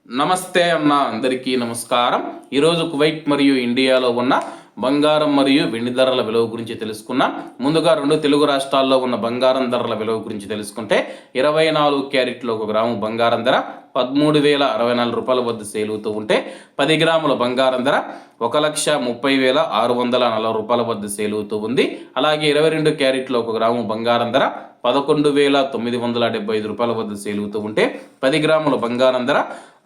నమస్తే అన్న, అందరికీ నమస్కారం. ఈరోజు కువైట్ మరియు ఇండియాలో ఉన్న బంగారం మరియు వెండి ధరల విలువ గురించి తెలుసుకున్నాం. ముందుగా రెండు తెలుగు రాష్ట్రాల్లో ఉన్న బంగారం ధరల విలువ గురించి తెలుసుకుంటే 24 క్యారెట్లో 1 గ్రాము బంగారం ధర 13,064 రూపాయల వద్ద సేల్ అవుతూ ఉంటే 10 గ్రాముల బంగారం ధర 1,30,640 రూపాయల వద్ద సేల్ అవుతూ ఉంది. అలాగే 22 క్యారెట్లో 1 గ్రాము బంగారం ధర 11,975 రూపాయల వద్ద సేల్ అవుతూ ఉంటే 10 గ్రాముల బంగారం ధర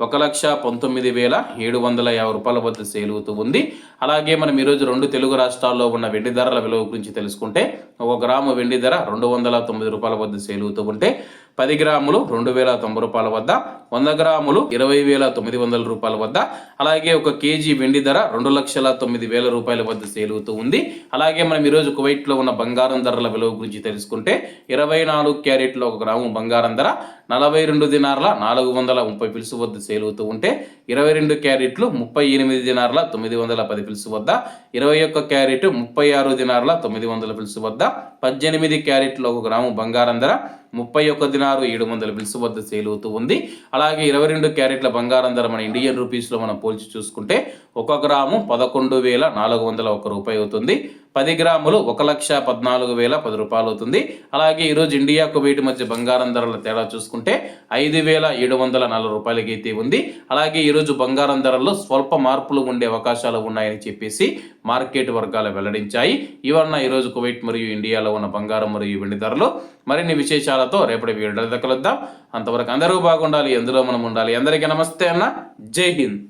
1,19,750 రూపాయల వద్ద సేల్ అవుతూ ఉంది. అలాగే మనం ఈరోజు రెండు తెలుగు రాష్ట్రాల్లో ఉన్న వెండి ధరల విలువ గురించి తెలుసుకుంటే 1 గ్రాము వెండి ధర 209 రూపాయల వద్ద సేల్ అవుతూ ఉంటే 10 గ్రాములు 2,090 రూపాయల వద్ద, 100 గ్రాములు 20,900 రూపాయల వద్ద, అలాగే 1 కేజీ వెండి ధర 2,09,000 రూపాయల వద్ద సేల్ అవుతూ ఉంది. అలాగే మనం ఈరోజు కువైట్లో ఉన్న బంగారం ధరల విలువ గురించి తెలుసుకుంటే 24 క్యారెట్లో 1 గ్రాము బంగారం ధర 42 దినార్ల 430 పిలుసు వద్ద సేల్ అవుతూ ఉంటే 22 క్యారెట్లు 38 దినార్ల 910 పిలుసు వద్ద, 21 క్యారెట్ 36 దినార్ల 900 పిలుసు వద్ద, 18 క్యారెట్లో 1 గ్రాము బంగారం ధర 31 దినారు 700 పిలుసు వద్ద సేల్ అవుతూ ఉంది. అలాగే 22 క్యారెట్ల బంగారం ధర మన ఇండియన్ రూపీస్లో మనం పోల్చి చూసుకుంటే 1 గ్రాము 11,401 రూపాయి అవుతుంది. 10 గ్రాములు 1,14,010 రూపాయలు అవుతుంది. అలాగే ఈరోజు ఇండియా కువైట్ మధ్య బంగారం ధరల తేడా చూసుకుంటే 5,740 రూపాయలకి అయితే ఉంది. అలాగే ఈరోజు బంగారం ధరల్లో స్వల్ప మార్పులు ఉండే అవకాశాలు ఉన్నాయని చెప్పేసి మార్కెట్ వర్గాలు వెల్లడించాయి. ఇవన్న ఈరోజు కువైట్ మరియు ఇండియాలో ఉన్న బంగారం మరియు వెండి ధరలు. మరిన్ని విశేషాలతో రేపటి వీడియోలో కలుద్దాం. అంతవరకు అందరూ బాగుండాలి, ఎందులో మనం ఉండాలి. అందరికీ నమస్తే అన్న, జై హింద్.